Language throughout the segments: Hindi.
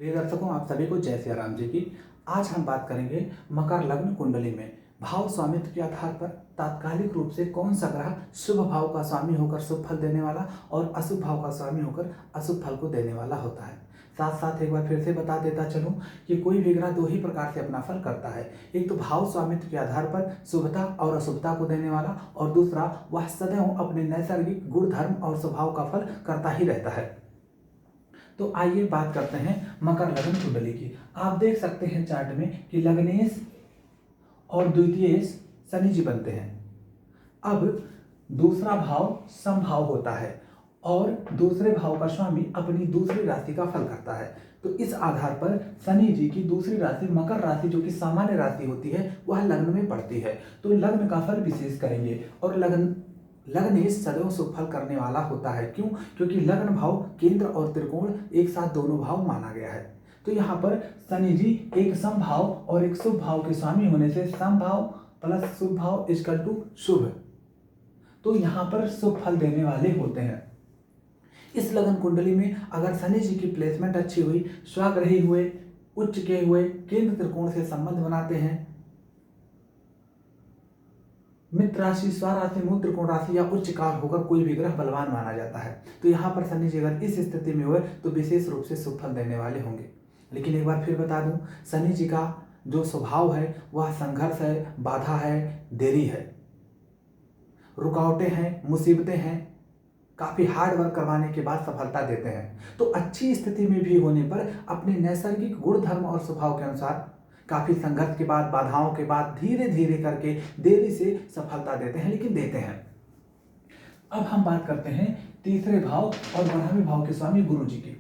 प्रिय दर्शकों, आप सभी को जय सिया राम जी की। आज हम बात करेंगे मकर लग्न कुंडली में भाव स्वामित्व के आधार पर तात्कालिक रूप से कौन सा ग्रह शुभ भाव का स्वामी होकर शुभ फल देने वाला और अशुभ भाव का स्वामी होकर अशुभ फल को देने वाला होता है। साथ साथ एक बार फिर से बता देता चलूं कि कोई भी ग्रह दो ही प्रकार से अपना फल करता है। एक तो भाव स्वामित्व के आधार पर शुभता और अशुभता को देने वाला, और दूसरा वह सदैव अपने नैसर्गिक गुण धर्म और स्वभाव का फल करता ही रहता है। तो आइए बात करते हैं मकर लग्न कुंडली की। आप देख सकते हैं चार्ट में कि लग्नेश और द्वितीयेश शनि जी बनते हैं। अब दूसरा भाव समभाव होता है और दूसरे भाव का स्वामी अपनी दूसरी राशि का फल करता है। तो इस आधार पर शनि जी की दूसरी राशि मकर राशि, जो कि सामान्य राशि होती है, वह लग्न में पड़ती है। तो लग्न का फल विशेष करेंगे और लग्नेश सदैव शुभ फल करने वाला होता है। क्यों? क्योंकि लग्न भाव, केंद्र और त्रिकोण एक साथ दोनों भाव माना गया है। तो यहाँ पर शनि जी एक समभाव और एक शुभ भाव के स्वामी होने से समभाव प्लस शुभ भाव इक्वल टू शुभ, तो यहाँ पर शुभ फल देने वाले होते हैं। इस लग्न कुंडली में अगर शनि जी की प्लेसमेंट अच्छी हुई, स्वग्रही हुए, उच्च के हुए, केंद्र त्रिकोण से संबंध बनाते हैं, मित्र राशि, स्वराशि, मूल त्रिकोण राशि या उच्च कार होकर कोई भी ग्रह बलवान माना जाता है। तो यहाँ पर शनि जी अगर इस स्थिति में हुए तो विशेष रूप से शुभ फल देने वाले होंगे। लेकिन एक बार फिर बता दूं, शनि जी का जो स्वभाव है वह संघर्ष है, बाधा है, देरी है, रुकावटें हैं, मुसीबतें हैं, काफी हार्ड वर्क करवाने के बाद सफलता देते हैं। तो अच्छी स्थिति में भी होने पर अपने नैसर्गिक गुण धर्म और स्वभाव के अनुसार काफी संघर्ष के बाद, बाधाओं के बाद धीरे धीरे करके देरी से सफलता देते हैं, लेकिन देते हैं। अब हम बात करते हैं तीसरे भाव और 12वें भाव के स्वामी गुरु जी की।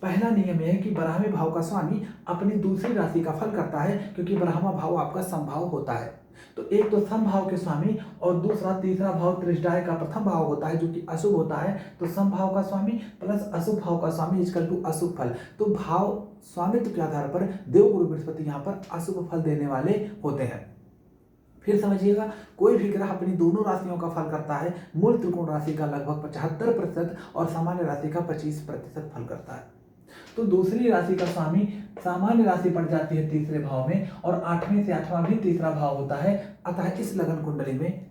पहला नियम यह है कि 12वें भाव का स्वामी अपनी दूसरी राशि का फल करता है, क्योंकि 12वां भाव आपका समभाव होता है। तो एक तो समभाव के स्वामी और दूसरा तीसरा भाव त्रिष्टाय का प्रथम भाव होता है, जो कि अशुभ होता है। तो समभाव का स्वामी प्लस अशुभ भाव का स्वामी इक्वल टू अशुभ फल। तो भाव स्वामित्व के आधार पर देव गुरु बृहस्पति यहाँ पर अशुभ फल देने वाले होते हैं। फिर समझिएगा, कोई भी ग्रह अपनी दोनों राशियों का फल करता है। मूल त्रिकोण राशि का लगभग 75% और सामान्य राशि का 25% फल करता है। तो दूसरी राशि का स्वामी सामान्य राशि पड़ जाती है तीसरे भाव में, और 8वें से 8वां भी तीसरा भाव होता है। अतः इस लगन कुंडली में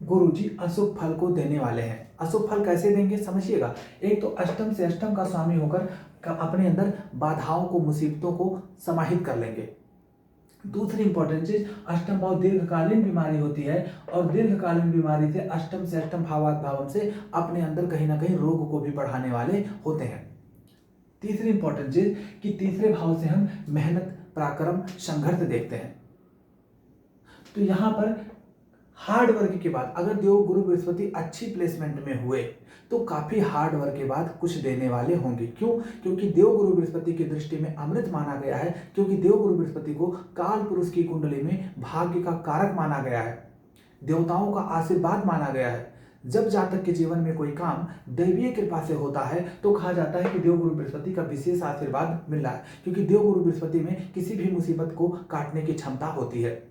गुरु जी अशुभ फल को देने वाले हैं। अशुभ फल कैसे देंगे समझिएगा। एक तो अष्टम से अष्टम का स्वामी होकर अपने अंदर बाधाओं को, मुसीबतों को समाहित कर लेंगे। दूसरी इंपॉर्टेंट चीज, अष्टम भाव दीर्घकालीन बीमारी होती है, और दीर्घकालीन बीमारी से अष्टम से अष्टम भावात से अपने अंदर कहीं ना कहीं रोग को भी बढ़ाने वाले होते हैं। तीसरी इंपॉर्टेंट चीज कि तीसरे भाव से हम मेहनत, पराक्रम, संघर्ष देखते हैं। तो यहां पर हार्ड वर्क के बाद अगर देव गुरु बृहस्पति अच्छी प्लेसमेंट में हुए तो काफी हार्ड वर्क के बाद कुछ देने वाले होंगे। क्यों? क्योंकि देव गुरु बृहस्पति की दृष्टि में अमृत माना गया है, क्योंकि देव गुरु बृहस्पति को काल पुरुष की कुंडली में भाग्य का कारक माना गया है, देवताओं का आशीर्वाद माना गया है। जब जातक के जीवन में कोई काम दैवीय कृपा से होता है तो कहा जाता है कि देव गुरु बृहस्पति का विशेष आशीर्वाद मिल रहा है, क्योंकि देव गुरु बृहस्पति में किसी भी मुसीबत को काटने की क्षमता होती है।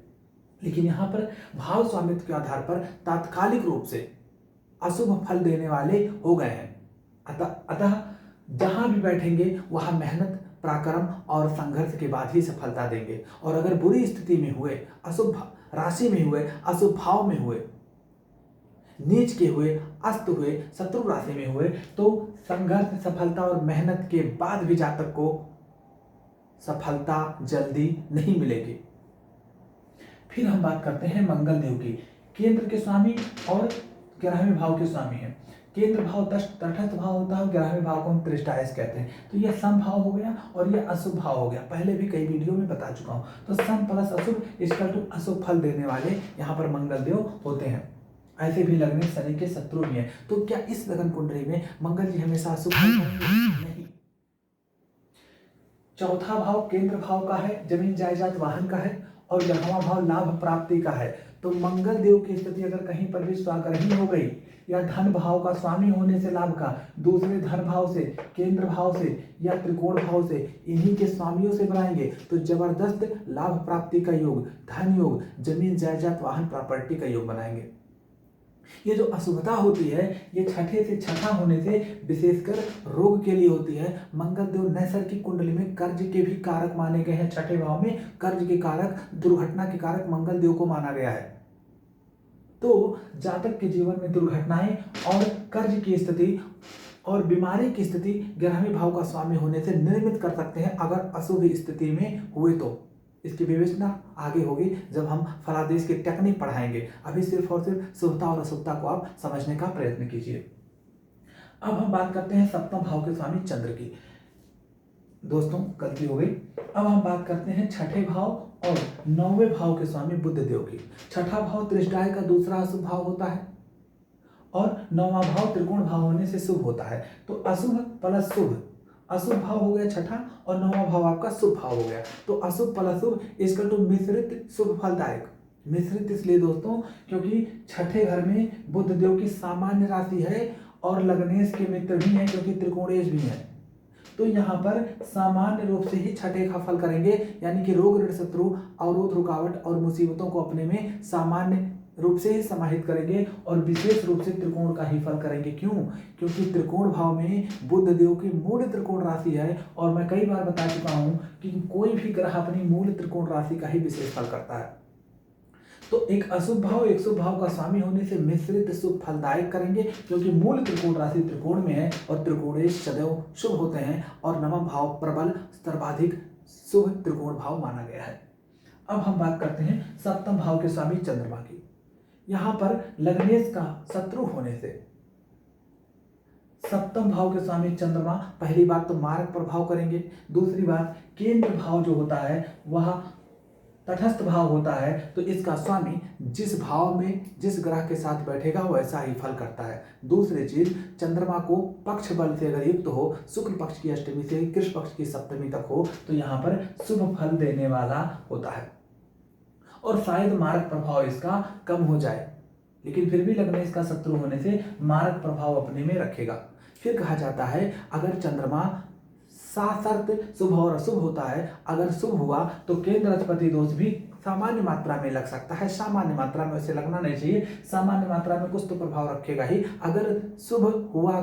लेकिन यहाँ पर भाव स्वामित्व के आधार पर तात्कालिक रूप से अशुभ फल देने वाले हो गए हैं। अतः जहां भी बैठेंगे वहां मेहनत, पराक्रम और संघर्ष के बाद ही सफलता देंगे। और अगर बुरी स्थिति में हुए, अशुभ राशि में हुए, अशुभ भाव में हुए, नीच के हुए, अस्त हुए, शत्रु राशि में हुए, तो संघर्ष, सफलता और मेहनत के बाद भी जातक को सफलता जल्दी नहीं मिलेगी। फिर हम बात करते हैं मंगल देव की। केंद्र के स्वामी और 11वें भाव के स्वामी हैं। केंद्र भाव तटस्थ भाव होता है, 11वें भाव को हम त्रिष्टायस कहते हैं। तो यह सम भाव हो गया और यह अशुभ भाव हो गया। पहले भी कई वीडियो में बता चुका हूं। तो सम प्लस अशुभ इक्वल टू अशुभ फल देने वाले यहाँ पर मंगल देव होते हैं। ऐसे भी लगने शनि के शत्रु भी हैं। तो क्या इस लगन कुंडली में मंगल जी हमेशा अशुभ फल देंगे? नहीं। चौथा भाव केंद्र भाव का है, जमीन जायदाद वाहन का है, और 11वां भाव लाभ प्राप्ति का है। तो मंगल देव की स्थिति अगर कहीं पर भी स्वाग्रही हो गई या धन भाव का स्वामी होने से लाभ का, दूसरे धन भाव से, केंद्र भाव से या त्रिकोण भाव से, इन्हीं के स्वामियों से बनाएंगे तो जबरदस्त लाभ प्राप्ति का योग, धन योग, जमीन जायदाद वाहन प्रॉपर्टी का योग बनाएंगे। ये जो अशुभता होती है ये छठे से छठा होने से विशेषकर रोग के लिए होती है। मंगल देव नैसर्गिक कुंडली में कर्ज के भी कारक माने गए हैं। छठे भाव में कर्ज के कारक, दुर्घटना के कारक मंगल देव को माना गया है। तो जातक के जीवन में दुर्घटनाएं और कर्ज की स्थिति और बीमारी की स्थिति 11वें भाव का स्वामी होने से निर्मित कर सकते हैं अगर अशुभ स्थिति में हुए तो। इसकी विवेचना आगे होगी जब हम फलादेश की टेक्निक पढ़ाएंगे। अभी सिर्फ और सिर्फ शुभता और अशुभता को आप समझने का प्रयत्न कीजिए। अब हम बात करते हैं सप्तम भाव के स्वामी चंद्र की। दोस्तों गलती हो गई। अब हम बात करते हैं छठे भाव और 9वें भाव के स्वामी बुध देव की। छठा भाव त्रिष्टाय का दूसरा अशुभ भाव होता है और 9वां भाव त्रिकोण भाव होने से शुभ होता है। तो अशुभ प्लस शुभ, अशुभ भाव हो गया छठा और 9वां भाव आपका शुभ भाव हो गया। तो अशुभ प्लस शुभ इसका तो मिश्रित शुभ फलदायक। मिश्रित इसलिए दोस्तों क्योंकि छठे घर में बुध देव की सामान्य राशि है और लग्नेश के मित्र भी हैं क्योंकि त्रिकोणेश भी है। तो यहाँ पर सामान्य रूप से ही छठे का फल करेंगे, यानी कि रोग ऋण शत्रु अवरोध रुकावट और मुसीबतों को अपने में सामान्य रूप से ही समाहित करेंगे और विशेष रूप से त्रिकोण का ही फल करेंगे। क्यों? क्योंकि त्रिकोण भाव में बुध देव की मूल त्रिकोण राशि है और मैं कई बार बता चुका हूं कि कोई भी ग्रह अपनी मूल त्रिकोण राशि का ही विशेष फल करता है। तो एक अशुभ भाव एक शुभ भाव का स्वामी होने से मिश्रित शुभ फलदायक करेंगे क्योंकि मूल त्रिकोण राशि त्रिकोण में है और त्रिकोणेश सदैव शुभ होते हैं और 9वां भाव प्रबल सर्वाधिक शुभ त्रिकोण भाव माना गया है। अब हम बात करते हैं सप्तम भाव के स्वामी चंद्रमा की। यहां पर लग्नेश का शत्रु होने से सप्तम भाव के स्वामी चंद्रमा पहली बात तो मारक प्रभाव करेंगे, दूसरी बात केंद्र भाव जो होता है वह तटस्थ भाव होता है। तो इसका स्वामी जिस भाव में जिस ग्रह के साथ बैठेगा वैसा ही फल करता है। दूसरी चीज चंद्रमा को पक्ष बल से अगर युक्त हो, शुक्ल पक्ष की अष्टमी से कृष्ण पक्ष की सप्तमी तक हो तो यहाँ पर शुभ फल देने वाला होता है और शायद मारक प्रभाव इसका कम हो जाए, लेकिन फिर भी लग्नेश का शत्रु होने से मारक प्रभाव अपने में रखेगा। फिर कहा जाता है अगर चंद्रमा साशर्त शुभ और अशुभ होता है, अगर शुभ हुआ तो केंद्र अधिपति दोष भी सामान्य मात्रा में लग सकता है। सामान्य मात्रा में वैसे लगना नहीं चाहिए, सामान्य मात्रा में कुछ तो प्रभाव रखेगा ही। अगर शुभ हुआ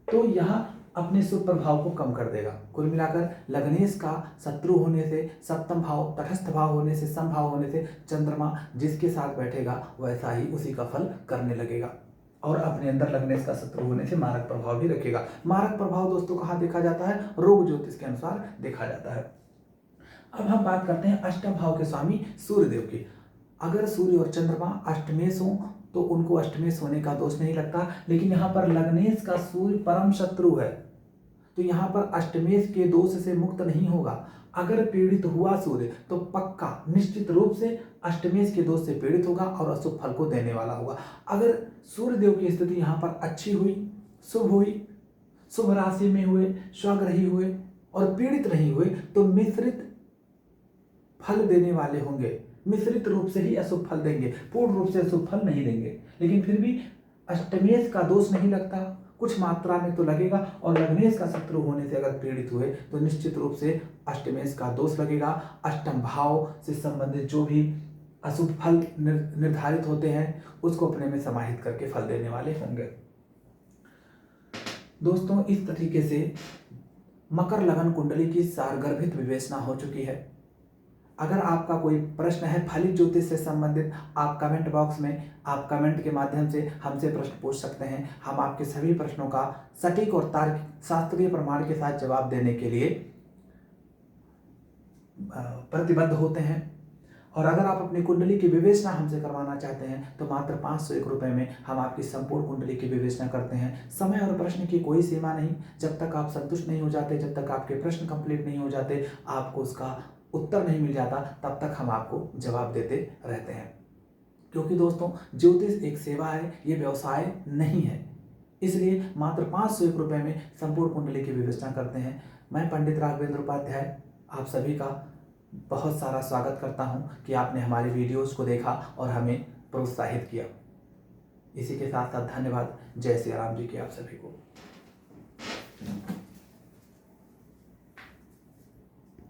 तो यह अपने शुभ प्रभाव को कम कर देगा। कुल मिलाकर लग्नेश का शत्रु होने से, सप्तम भाव तटस्थ भाव होने से, समभाव होने से चंद्रमा जिसके साथ बैठेगा वैसा ही उसी का फल करने लगेगा और अपने अंदर लग्नेश का शत्रु होने से मारक प्रभाव भी रखेगा। मारक प्रभाव दोस्तों कहाँ देखा जाता है? रोग ज्योतिष के अनुसार देखा जाता है। अब हम बात करते हैं अष्टम भाव के स्वामी सूर्यदेव की। अगर सूर्य और चंद्रमा अष्टमेश हो तो उनको अष्टमेश होने का दोष नहीं लगता, लेकिन यहाँ पर लग्नेश का सूर्य परम शत्रु है तो यहाँ पर अष्टमेश के दोष से मुक्त नहीं होगा। अगर पीड़ित हुआ सूर्य तो पक्का निश्चित रूप से अष्टमेश के दोष से पीड़ित होगा और अशुभ फल को देने वाला होगा। अगर सूर्य देव की स्थिति यहाँ पर अच्छी हुई, शुभ राशि में हुए, स्वग्रही हुए और पीड़ित नहीं हुए तो मिश्रित फल देने वाले होंगे। मिश्रित रूप से ही अशुभ फल देंगे, पूर्ण रूप से अशुभ फल नहीं देंगे, लेकिन फिर भी अष्टमेश का दोष नहीं लगता, कुछ मात्रा में तो लगेगा और लग्नेश का शत्रु होने से अगर पीड़ित हुए तो निश्चित रूप से अष्टमेश का दोष लगेगा। अष्टम भाव से संबंधित जो भी अशुभ फल निर्धारित होते हैं उसको अपने में समाहित करके फल देने वाले होंगे। दोस्तों इस तरीके से मकर लगन कुंडली की सारगर्भित विवेचना हो चुकी है। अगर आपका कोई प्रश्न है फलित ज्योतिष से संबंधित, आप कमेंट बॉक्स में आप कमेंट के माध्यम से हमसे प्रश्न पूछ सकते हैं। हम आपके सभी प्रश्नों का सटीक और तार्किक शास्त्रीय प्रमाण के साथ जवाब देने के लिए प्रतिबद्ध होते हैं। और अगर आप अपनी कुंडली की विवेचना हमसे करवाना चाहते हैं तो मात्र 501 रुपये में हम आपकी संपूर्ण कुंडली की विवेचना करते हैं। समय और प्रश्न की कोई सीमा नहीं, जब तक आप संतुष्ट नहीं हो जाते, जब तक आपके प्रश्न कंप्लीट नहीं हो जाते, आपको उसका उत्तर नहीं मिल जाता, तब तक हम आपको जवाब देते रहते हैं। क्योंकि दोस्तों ज्योतिष एक सेवा है, ये व्यवसाय नहीं है, इसलिए मात्र 501 रुपये में संपूर्ण कुंडली की विवेचना करते हैं। मैं पंडित राघवेंद्र उपाध्याय आप सभी का बहुत सारा स्वागत करता हूं कि आपने हमारी वीडियोस को देखा और हमें प्रोत्साहित किया। इसी के साथ साथ धन्यवाद। जय श्री राम जी की आप सभी को।